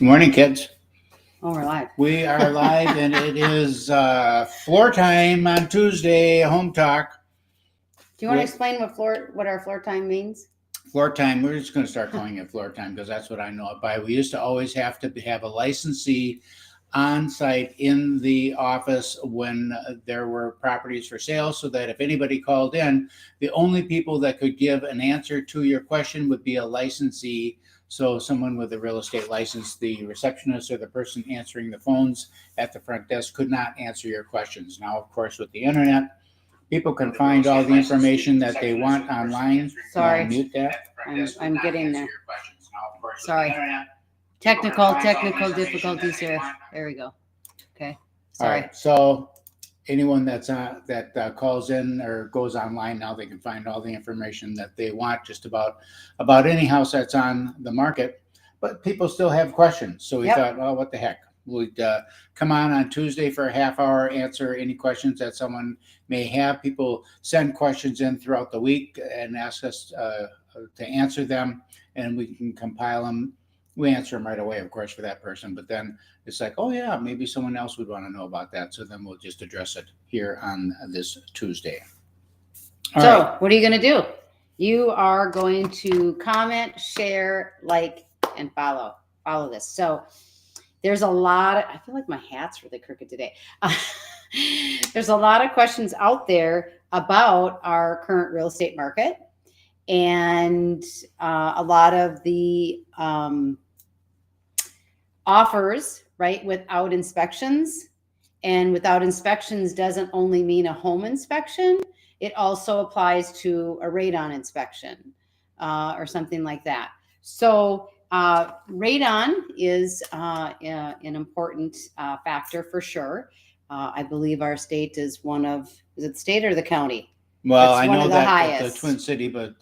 Good morning, kids. Oh, we're live. We are live, and it is floor time on Tuesday. Home talk. Do you want to explain what our floor time means? Floor time. We're just going to start calling it floor time because that's what I know it by. We used to always have to have a licensee on site in the office when there were properties for sale, so that if anybody called in, the only people that could give an answer to your question would be a licensee. So someone with a real estate license, the receptionist or the person answering the phones at the front desk could not answer your questions. Now, of course, with the internet, people can find all the information that they want online. Sorry. Mute that. I'm getting there. Sorry. Technical difficulties here. There we go. Okay. Sorry. All right. So anyone that calls in or goes online now, they can find all the information that they want just about any house that's on the market. But people still have questions. So we thought, well, what the heck? We'd come on Tuesday for a half hour, answer any questions that someone may have. People send questions in throughout the week and ask us to answer them, and we can compile them. We answer them right away, of course, for that person. But then it's like, oh, yeah, maybe someone else would want to know about that. So then we'll just address it here on this Tuesday. All right. What are you going to do? You are going to comment, share, like, and follow this. So there's a lot. I feel like my hat's really crooked today. There's a lot of questions out there about our current real estate market. And a lot of the offers, right, without inspections. And without inspections doesn't only mean a home inspection. It also applies to a radon inspection or something like that. So radon is an important factor for sure. I believe our state is is it the state or the county? Well, I know that the Twin City, but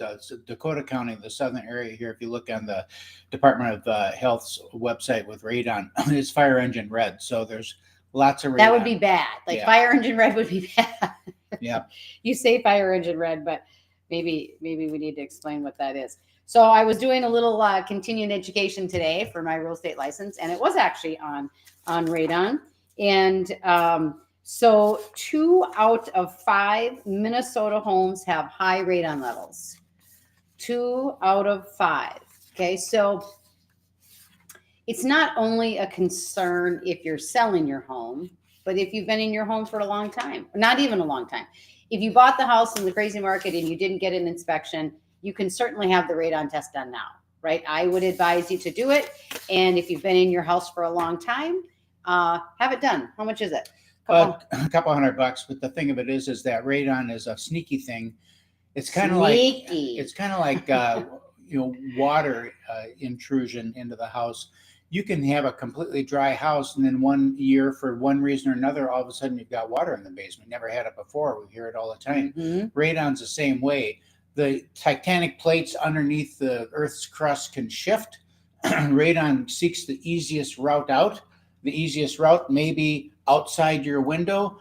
Dakota County, the southern area here, if you look on the Department of Health's website with radon, it's fire engine red. So there's lots of radon. That would be bad. Fire engine red would be bad. Yeah. You say fire engine red, but maybe we need to explain what that is. So I was doing a little continuing education today for my real estate license, and it was actually on radon. And so 2 out of 5 Minnesota homes have high radon levels. 2 out of 5. Okay, so it's not only a concern if you're selling your home, but if you've been in your home for a long time, not even a long time. If you bought the house in the crazy market and you didn't get an inspection, you can certainly have the radon test done now, right? I would advise you to do it. And if you've been in your house for a long time, have it done. How much is it? A couple $100, but the thing of it is that radon is a sneaky thing. It's kind of like water intrusion into the house. You can have a completely dry house, and then 1 year, for one reason or another, all of a sudden you've got water in the basement. Never had it before. We hear it all the time. Mm-hmm. Radon's the same way. The tectonic plates underneath the Earth's crust can shift. Radon seeks the easiest route out. The easiest route may be outside your window,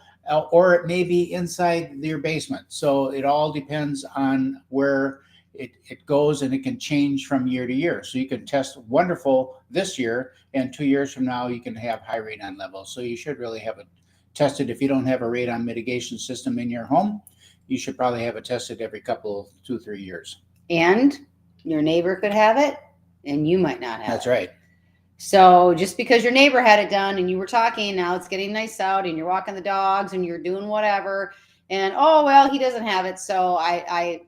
or it may be inside your basement. So it all depends on where it goes, and it can change from year to year. So you can test wonderful this year, and 2 years from now you can have high radon levels. So you should really have it tested. If you don't have a radon mitigation system in your home, you should probably have it tested every 2-3 years. And your neighbor could have it, and you might not have it. That's right. So just because your neighbor had it done and you were talking, now it's getting nice out and you're walking the dogs and you're doing whatever, and oh well, he doesn't have it, so I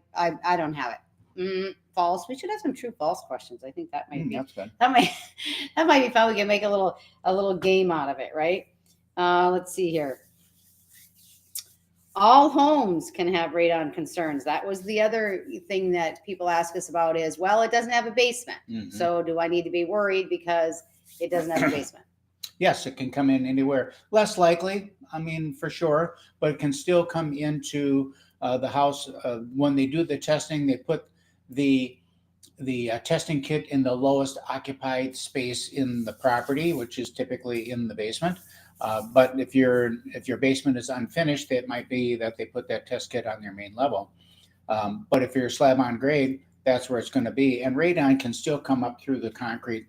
don't have it. False. We should have some true false questions. I think that might be that's good. That might be fun. We can make a little game out of it, right? Let's see here. All homes can have radon concerns. That was the other thing that people ask us about is, well, it doesn't have a basement. Mm-hmm. So do I need to be worried because it doesn't have a basement? Yes, it can come in anywhere. Less likely, for sure, but it can still come into the house. When they do the testing, they put the testing kit in the lowest occupied space in the property, which is typically in the basement. But if your basement is unfinished, it might be that they put that test kit on their main level. But if you're slab on grade, that's where it's going to be. And radon can still come up through the concrete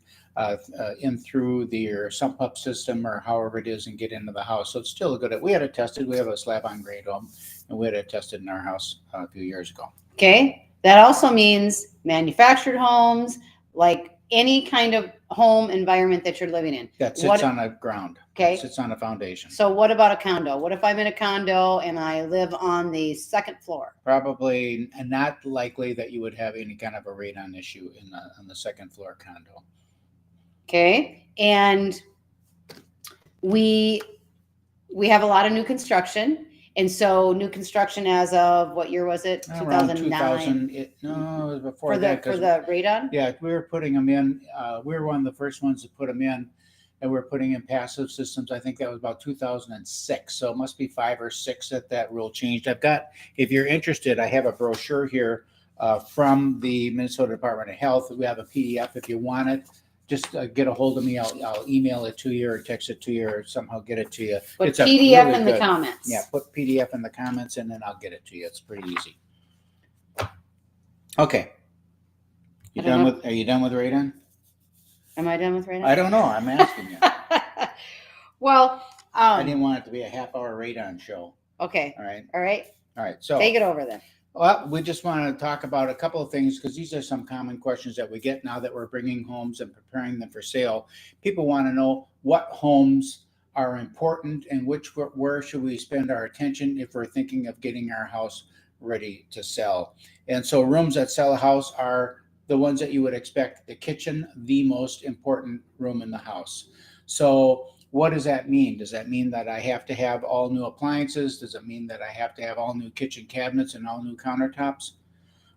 in through your sump pump system or however it is and get into the house. So it's still a good. We had it tested. We have a slab on grade home, and we had it tested in our house a few years ago. Okay. That also means manufactured homes, like any kind of home environment that you're living in. That sits on a ground. Okay. That sits on a foundation. So what about a condo? What if I'm in a condo and I live on the second floor? Probably not likely that you would have any kind of a radon issue on the second floor condo. Okay. And we have a lot of new construction. And so new construction as of what year was it? Around 2009? 2000, no, it was before For that. the radon? Yeah, we were putting them in. We were one of the first ones to put them in, and we're putting in passive systems. I think that was about 2006. So it must be 5 or 6 that rule changed. If you're interested, I have a brochure here from the Minnesota Department of Health. We have a PDF if you want it. Just get a hold of me. I'll email it to you or text it to you or somehow get it to you. Put It's PDF really in the good. comments. Yeah, put PDF in the comments and then I'll get it to you. It's pretty easy. Okay. Are you done with radon? Am I done with radon? I don't know. I'm asking you. Well, I didn't want it to be a half-hour radon show. Okay. All right. So take it over then. Well, we just want to talk about a couple of things because these are some common questions that we get now that we're bringing homes and preparing them for sale. People want to know what homes are important and where should we spend our attention if we're thinking of getting our house ready to sell. And so rooms that sell a house are the ones that you would expect. The kitchen, the most important room in the house. So what does that mean? Does that mean that I have to have all new appliances? Does it mean that I have to have all new kitchen cabinets and all new countertops?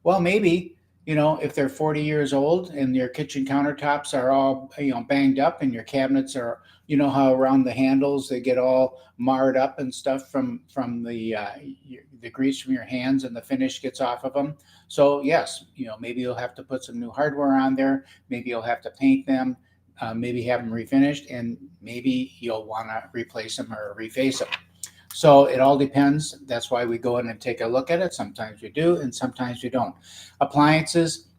Well, maybe, if they're 40 years old and your kitchen countertops are all, banged up and your cabinets are, how around the handles, they get all marred up and stuff from the grease from your hands and the finish gets off of them. So yes, maybe you'll have to put some new hardware on there. Maybe you'll have to paint them. Maybe have them refinished, and maybe you'll want to replace them or reface them. So it all depends. That's why we go in and take a look at it. Sometimes we do, and sometimes we don't. Appliances,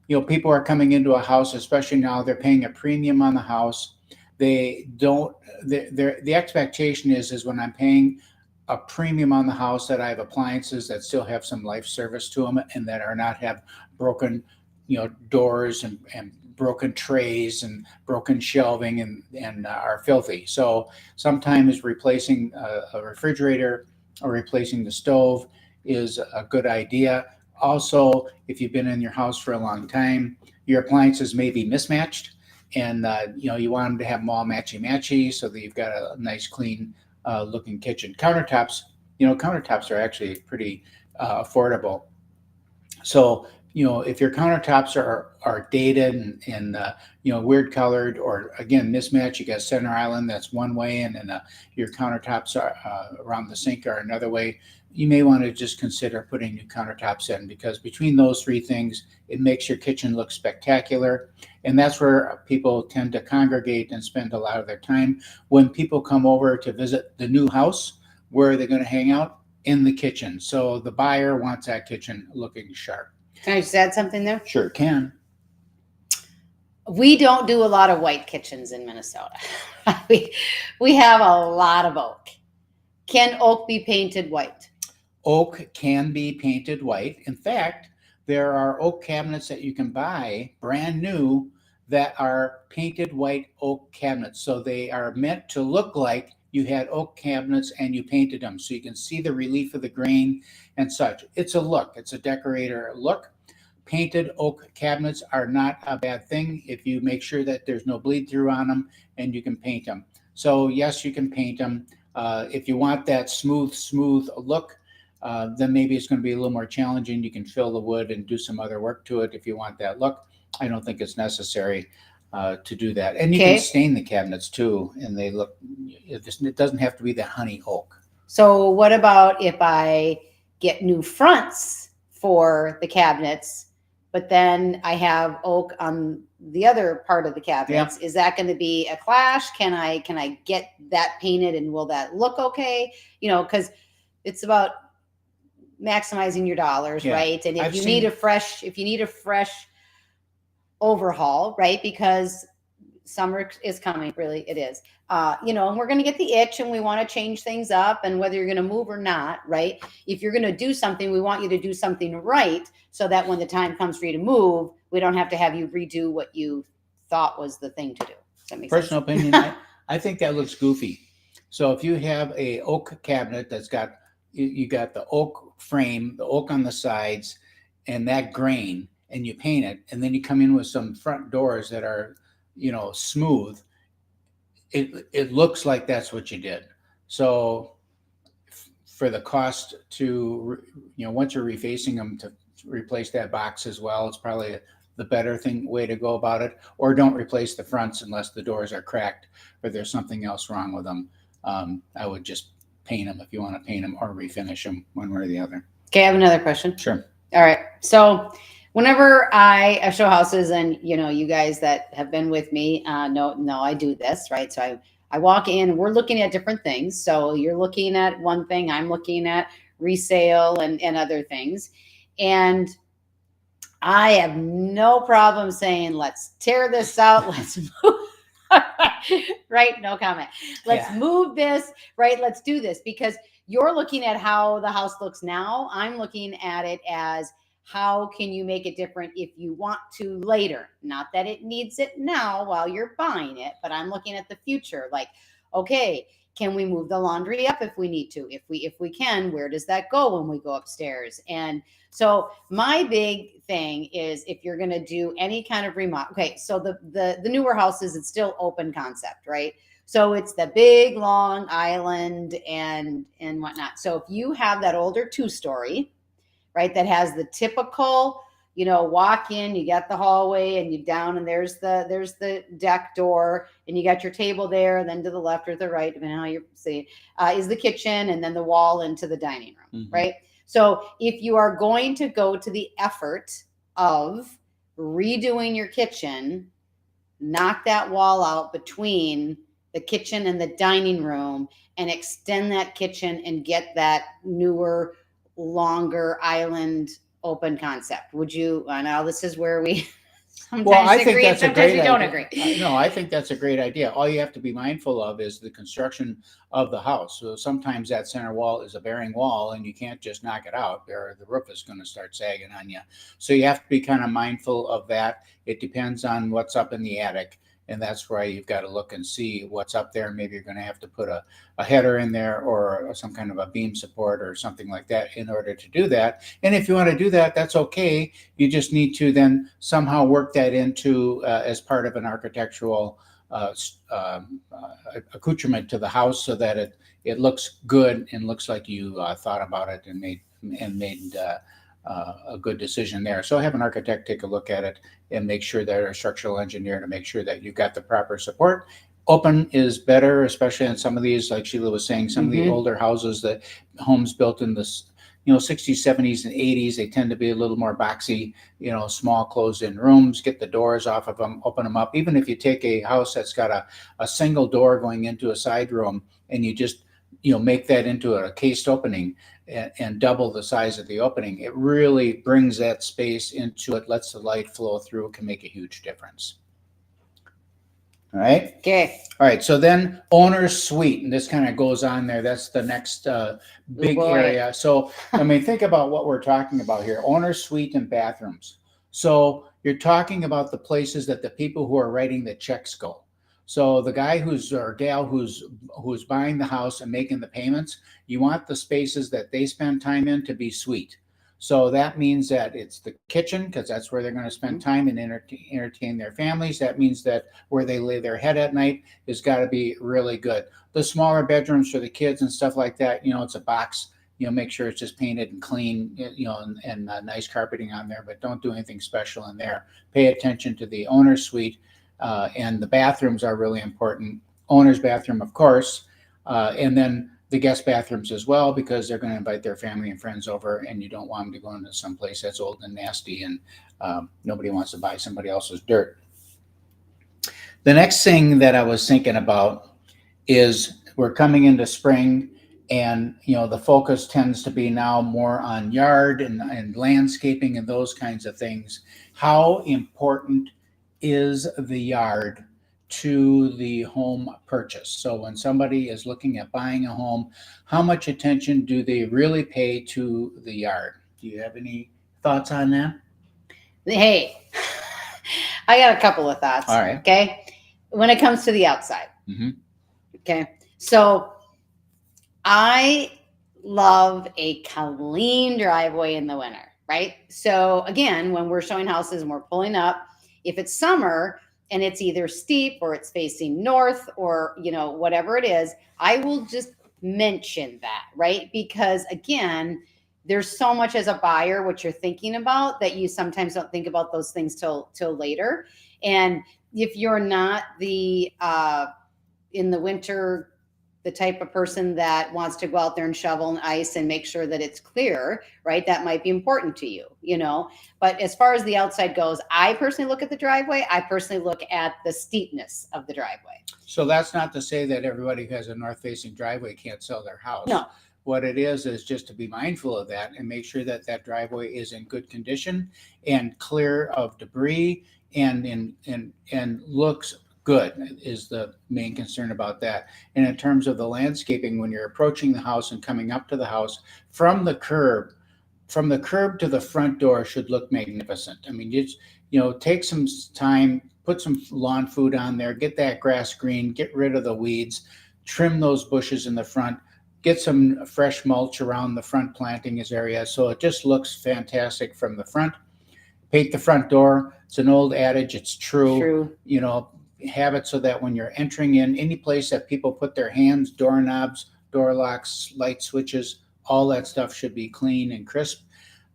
people are coming into a house, especially now, they're paying a premium on the house. They don't, the expectation is when I'm paying a premium on the house that I have appliances that still have some life service to them and that are not have broken, doors and broken trays and broken shelving and are filthy. So sometimes replacing a refrigerator or replacing the stove is a good idea. Also, if you've been in your house for a long time, your appliances may be mismatched and you want them to have them all matchy so that you've got a nice clean looking kitchen. Countertops are actually pretty affordable. So if your countertops are dated and weird colored or again mismatched, you got center island, that's one way, and then your countertops are around the sink are another way. You may want to just consider putting new countertops in because between those three things, it makes your kitchen look spectacular. And that's where people tend to congregate and spend a lot of their time. When people come over to visit the new house, where are they going to hang out? In the kitchen. So the buyer wants that kitchen looking sharp. Can I just add something there? Sure can. We don't do a lot of white kitchens in Minnesota. we have a lot of oak. Can oak be painted white? Oak can be painted white. In fact, there are oak cabinets that you can buy brand new that are painted white oak cabinets. So they are meant to look like you had oak cabinets and you painted them so you can see the relief of the grain and such. It's a look. It's a decorator look. Painted oak cabinets are not a bad thing if you make sure that there's no bleed through on them and you can paint them. So yes, you can paint them. If you want that smooth look, then maybe it's going to be a little more challenging. You can fill the wood and do some other work to it if you want that look. I don't think it's necessary to do that. And you can stain the cabinets too, and they look, it doesn't have to be the honey oak. So what about if I get new fronts for the cabinets, but then I have oak on the other part of the cabinets? Is that going to be a clash? Can I get that painted and will that look okay? Because it's about maximizing your dollars, right? And if you need a fresh overhaul, right? Because summer is coming, really, it is. And we're going to get the itch and we want to change things up, and whether you're going to move or not, right? If you're going to do something, we want you to do something right, so that when the time comes for you to move, we don't have to have you redo what you thought was the thing to do. Does that make Personal sense? opinion, I think that looks goofy. So if you have a oak cabinet that's got, you got the oak frame, the oak on the sides, and that grain, and you paint it, and then you come in with some front doors that are, smooth, it looks like that's what you did. So for the cost to, once you're refacing them, to replace that box as well, it's probably the better way to go about it. Or don't replace the fronts unless the doors are cracked or there's something else wrong with them. I would just paint them if you want to paint them, or refinish them, one way or the other. Okay, I have another question. Sure. All right. So whenever I show houses, and you guys that have been with me know I do this, right? So I walk in and we're looking at different things. So you're looking at one thing, I'm looking at resale and other things. And I have no problem saying, let's tear this out. Let's move. Right? No comment. Let's move this, right? Let's do this, because you're looking at how the house looks now. I'm looking at it as, how can you make it different if you want to later? Not that it needs it now while you're buying it, but I'm looking at the future. Like, okay, can we move the laundry up if we need to? If we can, where does that go when we go upstairs? And so my big thing is, if you're going to do any kind of remodel, okay, so the newer houses, it's still open concept, right? So it's the big long island and whatnot. So if you have that older 2-story, right, that has the typical, walk in, you got the hallway, and you down, and there's the deck door, and you got your table there, and then to the left or the right, depending on how you see it, is the kitchen, and then the wall into the dining room, right? So if you are going to go to the effort of redoing your kitchen, knock that wall out between the kitchen and the dining room, and extend that kitchen and get that newer, longer island open concept. Would you? Now this is where we sometimes agree and sometimes we don't agree. No, I think that's a great idea. All you have to be mindful of is the construction of the house. So sometimes that center wall is a bearing wall, and you can't just knock it out, or the roof is going to start sagging on you. So you have to be kind of mindful of that. It depends on what's up in the attic. And that's why you've got to look and see what's up there. Maybe you're going to have to put a header in there, or some kind of a beam support or something like that in order to do that. And if you want to do that, that's okay. You just need to then somehow work that into as part of an architectural accoutrement to the house, so that it looks good and looks like you thought about it and made a good decision there. So have an architect take a look at it and make sure that, or a structural engineer, to make sure that you've got the proper support. Open is better, especially in some of these, like Sheila was saying, some of the older houses, that homes built in this, 60s, 70s, and 80s, they tend to be a little more boxy, small closed-in rooms. Get the doors off of them, open them up. Even if you take a house that's got a single door going into a side room, and you just make that into a cased opening, and double the size of the opening, it really brings that space into it, lets the light flow through, can make a huge difference. All right. Okay. All right. So then owner's suite, and this kind of goes on there. That's the next big area. So think about what we're talking about here: owner's suite and bathrooms. So you're talking about the places that the people who are writing the checks go. So the guy or gal who's buying the house and making the payments, you want the spaces that they spend time in to be suite. So that means that it's the kitchen, because that's where they're going to spend time and entertain their families. That means that where they lay their head at night has got to be really good. The smaller bedrooms for the kids and stuff like that, it's a box. Make sure it's just painted and clean, and nice carpeting on there, but don't do anything special in there. Pay attention to the owner's suite. And the bathrooms are really important. Owner's bathroom, of course, and then the guest bathrooms as well, because they're going to invite their family and friends over, and you don't want them to go into some place that's old and nasty, and nobody wants to buy somebody else's dirt. The next thing that I was thinking about is, we're coming into spring, and the focus tends to be now more on yard and landscaping and those kinds of things. How important is the yard to the home purchase. So when somebody is looking at buying a home, how much attention do they really pay to the yard? Do you have any thoughts on that? Hey, I got a couple of thoughts. All right. Okay. When it comes to the outside. Mm-hmm. Okay. So I love a clean driveway in the winter, right? So again, when we're showing houses and we're pulling up, if it's summer and it's either steep or it's facing north or, whatever it is, I will just mention that, right? Because again, there's so much as a buyer what you're thinking about that you sometimes don't think about those things till later. And if you're not the in the winter, the type of person that wants to go out there and shovel and ice and make sure that it's clear, right? That might be important to you, But as far as the outside goes, I personally look at the driveway. I personally look at the steepness of the driveway. So that's not to say that everybody who has a north-facing driveway can't sell their house. No. What it is just to be mindful of that and make sure that that driveway is in good condition and clear of debris and looks good is the main concern about that. And in terms of the landscaping, when you're approaching the house and coming up to the house from the curb to the front door should look magnificent. I mean, just, take some time, put some lawn food on there, get that grass green, get rid of the weeds, trim those bushes in the front, get some fresh mulch around the front planting area. So it just looks fantastic from the front. Paint the front door. It's an old adage. It's true. Have it so that when you're entering in any place that people put their hands, doorknobs, door locks, light switches, all that stuff should be clean and crisp.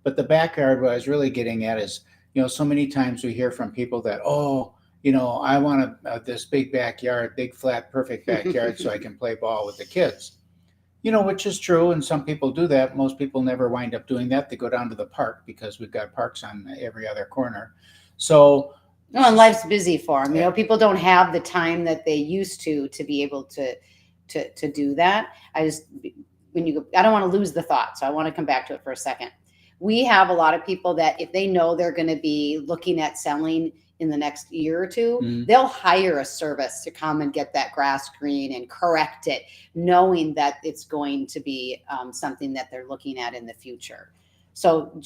But the backyard, what I was really getting at is, so many times we hear from people that, I want this big backyard, big flat, perfect backyard so I can play ball with the kids. Which is true. And some people do that. Most people never wind up doing that. They go down to the park because we've got parks on every other corner. So, no, and life's busy for them. People don't have the time that they used to be able to do that. I don't want to lose the thought. So I want to come back to it for a second. We have a lot of people that if they know they're going to be looking at selling in the next year or two, they'll hire a service to come and get that grass green and correct it, knowing that it's going to be something that they're looking at in the future. So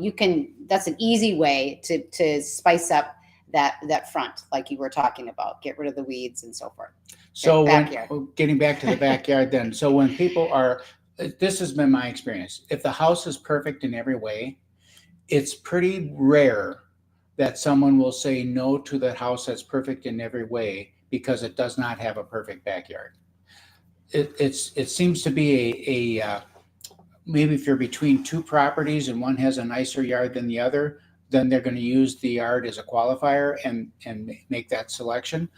you can, that's an easy way to spice up that front, like you were talking about, get rid of the weeds and so forth. So getting back to the backyard then. So when people this has been my experience. If the house is perfect in every way, it's pretty rare that someone will say no to the house that's perfect in every way because it does not have a perfect backyard. It seems to be a maybe if you're between two properties and one has a nicer yard than the other, then they're going to use the yard as a qualifier and make that selection.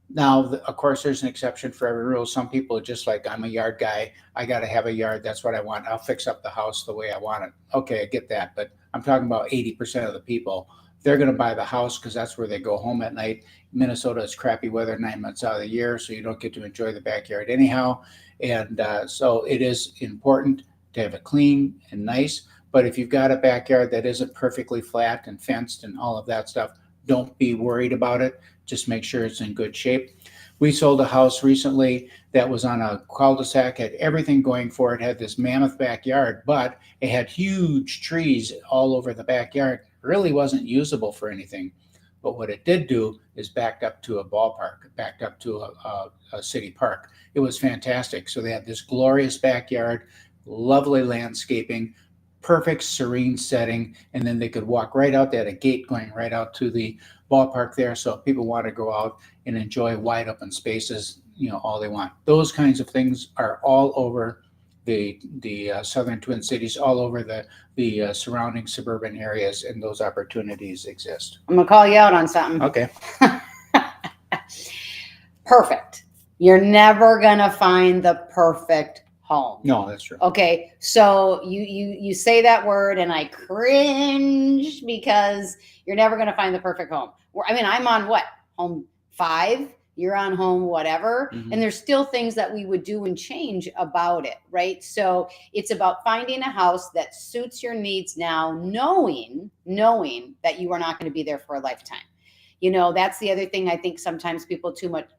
Now, of course, there's an exception for every rule. Some people are just like, I'm a yard guy. I got to have a yard. That's what I want. I'll fix up the house the way I want it. Okay, I get that. But I'm talking about 80% of the people. They're going to buy the house because that's where they go home at night. Minnesota is crappy weather 9 months out of the year, so you don't get to enjoy the backyard anyhow. And so it is important to have it clean and nice. But if you've got a backyard that isn't perfectly flat and fenced and all of that stuff, don't be worried about it. Just make sure it's in good shape. We sold a house recently that was on a cul-de-sac, had everything going for it, had this mammoth backyard, but it had huge trees all over the backyard. It really wasn't usable for anything. But what it did do is backed up to a ballpark, backed up to a city park. It was fantastic. So they had this glorious backyard, lovely landscaping, perfect serene setting, and then they could walk right out. They had a gate going right out to the ballpark there, so if people want to go out and enjoy wide open spaces, all they want. Those kinds of things are all over the southern Twin Cities, all over the surrounding suburban areas, and those opportunities exist. I'm gonna call you out on something. Okay. Perfect. You're never gonna find the perfect home. No, that's true. Okay, so you say that word and I cringe because you're never going to find the perfect home. I mean, I'm on what, home 5? You're on home whatever, and there's still things that we would do and change about it, right? So it's about finding a house that suits your needs now, knowing that you are not going to be there for a lifetime. That's the other thing. I think sometimes people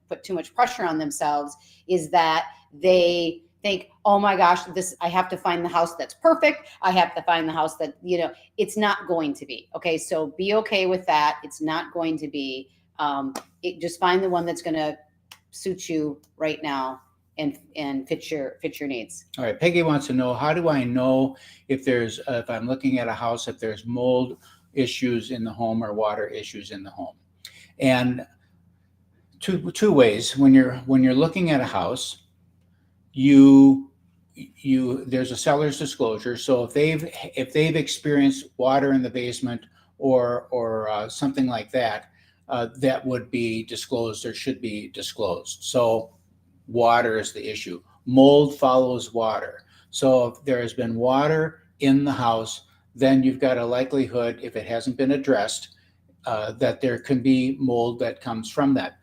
put too much pressure on themselves, is that they think, oh my gosh, I have to find the house that's perfect. I have to find the house that, it's not going to be. Okay. So be okay with that. It's not going to be, just find the one that's going to suit you right now and fit your needs. All right. Peggy wants to know, how do I know if I'm looking at a house, if there's mold issues in the home or water issues in the home? And two ways. When you're looking at a house, there's a seller's disclosure. So if they've experienced water in the basement or something like that, that would be disclosed or should be disclosed. So water is the issue. Mold follows water. So if there has been water in the house, then you've got a likelihood, if it hasn't been addressed, that there can be mold that comes from that.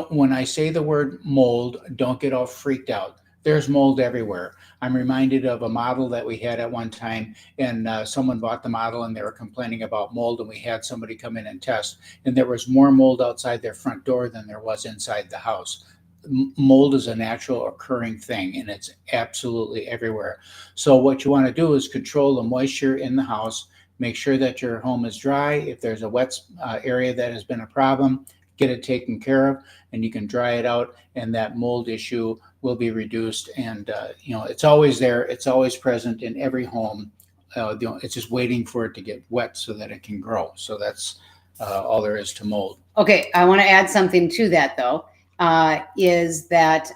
When I say the word mold, don't get all freaked out. There's mold everywhere. I'm reminded of a model that we had at one time, and someone bought the model and they were complaining about mold, and we had somebody come in and test, and there was more mold outside their front door than there was inside the house. Mold is a natural occurring thing, and it's absolutely everywhere. So what you want to do is control the moisture in the house. Make sure that your home is dry. If there's a wet area that has been a problem, get it taken care of, and you can dry it out, and that mold issue will be reduced. And it's always there. It's always present in every home. It's just waiting for it to get wet so that it can grow. So that's all there is to mold. Okay, I want to add something to that, though. Is that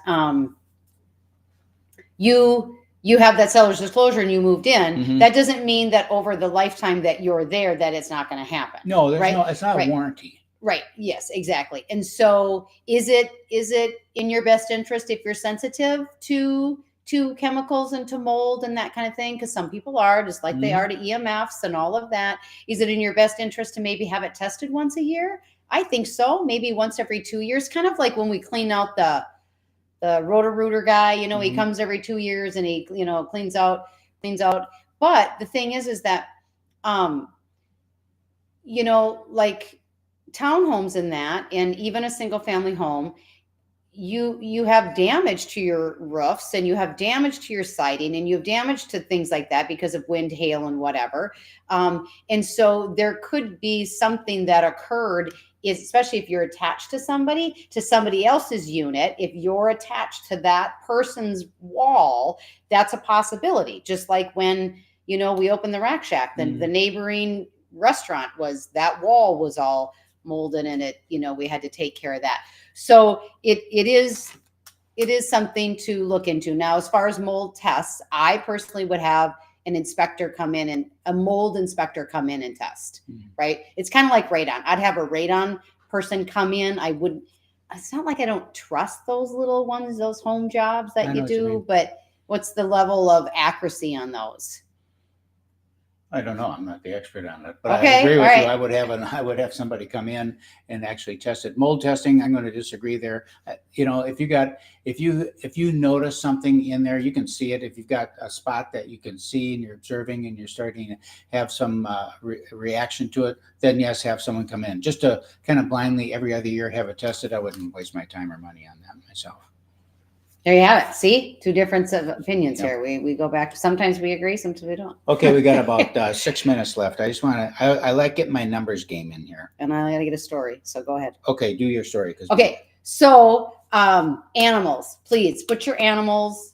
you have that seller's disclosure and you moved in. Mm-hmm. That doesn't mean that over the lifetime that you're there that it's not going to happen. No, it's not a warranty. Right. Yes, exactly. And so is it in your best interest, if you're sensitive to chemicals and to mold and that kind of thing? Because some people are, just like they are to EMFs and all of that. Is it in your best interest to maybe have it tested once a year? I think so. Maybe once every 2 years, kind of like when we clean out the Roto-Rooter guy, he comes every 2 years and he, cleans out. But the thing is that, like townhomes in that, and even a single family home, you have damage to your roofs, and you have damage to your siding, and you have damage to things like that because of wind, hail, and whatever. And so there could be something that occurred, especially if you're attached to somebody else's unit. If you're attached to that person's wall, that's a possibility. Just like when, we opened the Rack Shack, then the neighboring restaurant that wall was all molded, and it, we had to take care of that. So it is something to look into. Now, as far as mold tests, I personally would have an inspector come in, and a mold inspector come in and test, right? It's kind of like radon. I'd have a radon person come in. It's not like I don't trust those little ones, those home jobs that you do, but what's the level of accuracy on those? I don't know. I'm not the expert on it, but I agree with you. I would have somebody come in and actually test it. Mold testing, I'm going to disagree there. If you notice something in there, you can see it. If you've got a spot that you can see and you're observing and you're starting to have some reaction to it, then yes, have someone come in. Just to kind of blindly every other year have it tested, I wouldn't waste my time or money on that myself. There you have it. See, two different opinions here. We go back to, sometimes we agree, sometimes we don't. Okay, we got about 6 minutes left. I just want to, I like getting my numbers game in here. And I got to get a story, so go ahead. Okay, do your story. Okay, so animals, please take your animals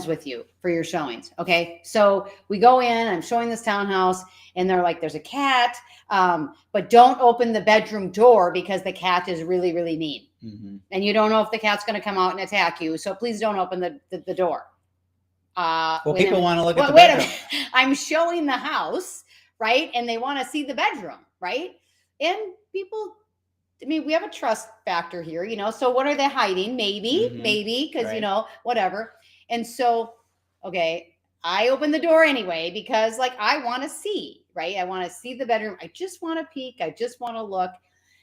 with you for your showings. Okay, so we go in, I'm showing this townhouse, and they're like, there's a cat, but don't open the bedroom door because the cat is really, really mean. Mm-hmm. And you don't know if the cat's going to come out and attack you. So please don't open the door. People want to look at the bedroom. Wait a minute. I'm showing the house, right? And they want to see the bedroom, right? And people, we have a trust factor here, so what are they hiding? Maybe, because, right. Whatever. And so, okay, I open the door anyway, because I want to see, right? I want to see the bedroom. I just want to peek. I just want to look.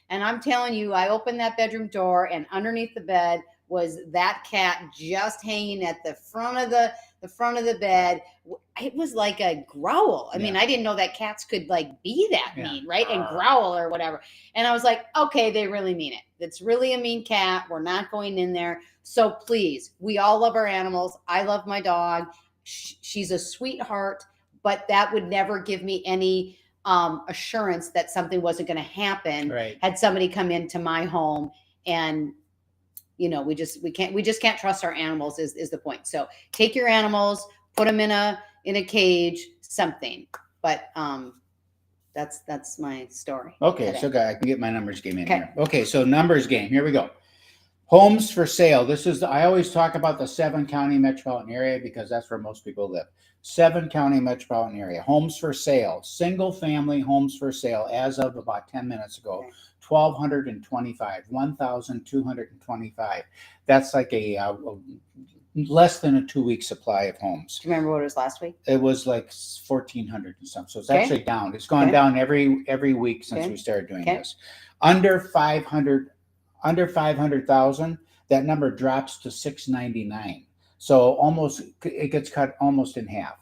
And I'm telling you, I opened that bedroom door, and underneath the bed was that cat just hanging at the front of the bed. it was like a growl. I mean, I didn't know that cats could like be that mean, right? And growl or whatever. And I was like, okay, they really mean it. It's really a mean cat. We're not going in there. So please, we all love our animals. I love my dog. She's a sweetheart, but that would never give me any assurance that something wasn't going to happen. Right. Had somebody come into my home, and we just can't trust our animals is the point. So take your animals, put them in a cage, something. But that's my story. Okay, today. so I can get my numbers game in here. Okay, so numbers game. Here we go. Homes for sale. This is I always talk about the 7-county metropolitan area because that's where most people live. 7-county metropolitan area. Homes for sale. Single family homes for sale as of about 10 minutes ago. Okay. 1,225. 1,225. That's like a less than a 2-week supply of homes. Do you remember what it was last week? It was like 1,400 and something. So it's actually down. It's gone down every week since we started doing this. Under 500,000, that number drops to 699. So almost it gets cut almost in half.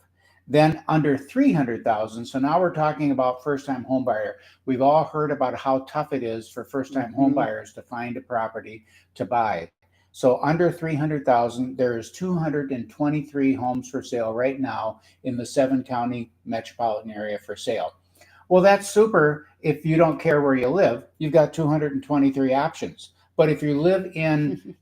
Then under 300,000. So now we're talking about first-time home buyer. We've all heard about how tough it is for first-time home buyers to find a property to buy. So under 300,000, there's 223 homes for sale right now in the 7-county metropolitan area for sale. Well, that's super if you don't care where you live. You've got 223 options. But if you live in,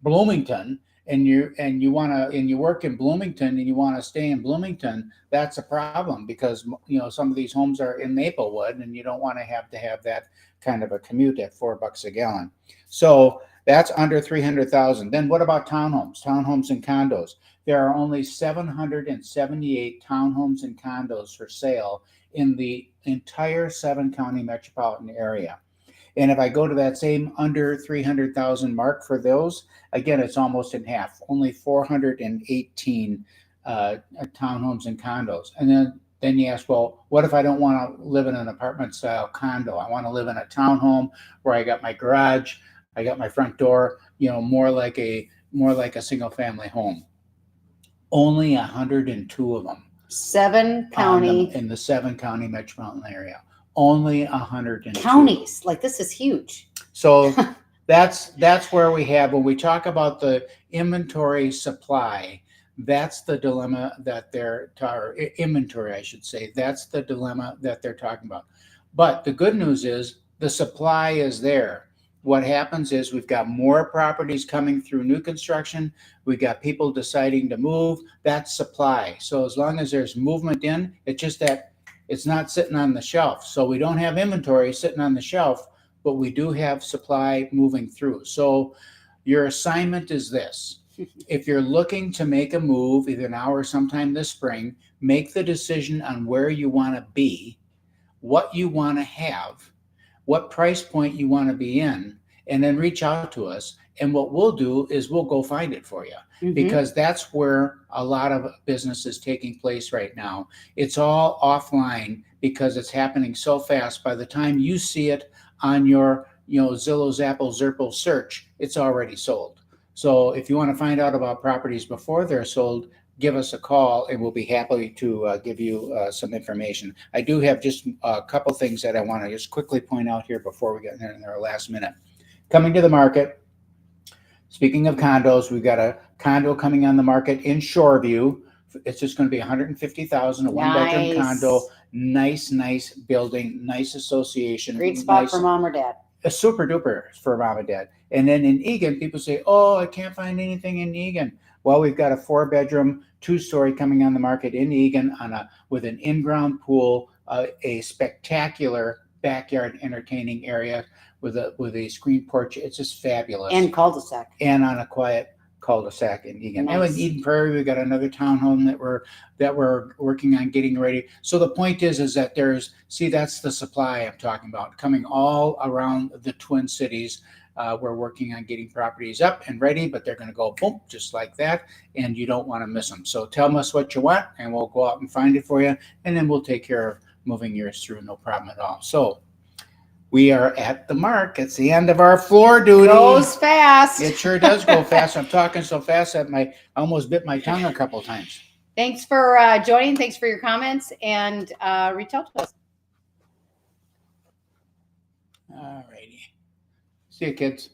Bloomington and you work in Bloomington and you want to stay in Bloomington, that's a problem because some of these homes are in Maplewood and you don't want to have that kind of a commute at $4 a gallon. So that's under 300,000. Then what about townhomes and condos? There are only 778 townhomes and condos for sale in the entire 7-county metropolitan area. And if I go to that same under 300,000 mark for those, again, it's almost in half, only 418 townhomes and condos. And then you ask, well, what if I don't want to live in an apartment style condo? I want to live in a townhome where I got my garage, I got my front door, more like a single family home. Only 102 of them. 7-county in the 7-county metropolitan area. Only 102 counties. Like, this is huge. So that's where we have, when we talk about the inventory supply, that's the dilemma that inventory, I should say. That's the dilemma that they're talking about. But the good news is the supply is there. What happens is we've got more properties coming through new construction. We've got people deciding to move. That's supply. So as long as there's movement in, it's just that it's not sitting on the shelf. So we don't have inventory sitting on the shelf, but we do have supply moving through. So your assignment is this. If you're looking to make a move, either now or sometime this spring, make the decision on where you want to be, what you want to have, what price point you want to be in, and then reach out to us. And what we'll do is we'll go find it for you, because that's where a lot of business is taking place right now. It's all offline because it's happening so fast. By the time you see it on your Zillow, Zappos, Zerpel search, it's already sold. So if you want to find out about properties before they're sold, give us a call and we'll be happy to give you some information. I do have just a couple things that I want to just quickly point out here before we get in our last minute. Coming to the market, speaking of condos, we've got a condo coming on the market in Shoreview. It's just going to be $150,000, a one-bedroom condo. Nice building, nice association. Great spot for mom or dad. A super duper for mom and dad. And then in Eagan, people say, oh, I can't find anything in Eagan. Well, we've got a 4-bedroom, 2-story coming on the market in Eagan with an in-ground pool, a spectacular backyard entertaining area with a screen porch. It's just fabulous. And cul-de-sac. And on a quiet cul-de-sac in Eagan. Nice. And in Eden Prairie, we've got another townhome that we're working on getting ready. So the point is that that's the supply I'm talking about, coming all around the Twin Cities. We're working on getting properties up and ready, but they're going to go boom, just like that, and you don't want to miss them. So tell us what you want, and we'll go out and find it for you, and then we'll take care of moving yours through, no problem at all. So we are at the mark. It's the end of our floor duty. Goes fast. It sure does go fast. I'm talking so fast that I almost bit my tongue a couple times. Thanks for joining. Thanks for your comments, and reach out to us. All righty. See you, kids.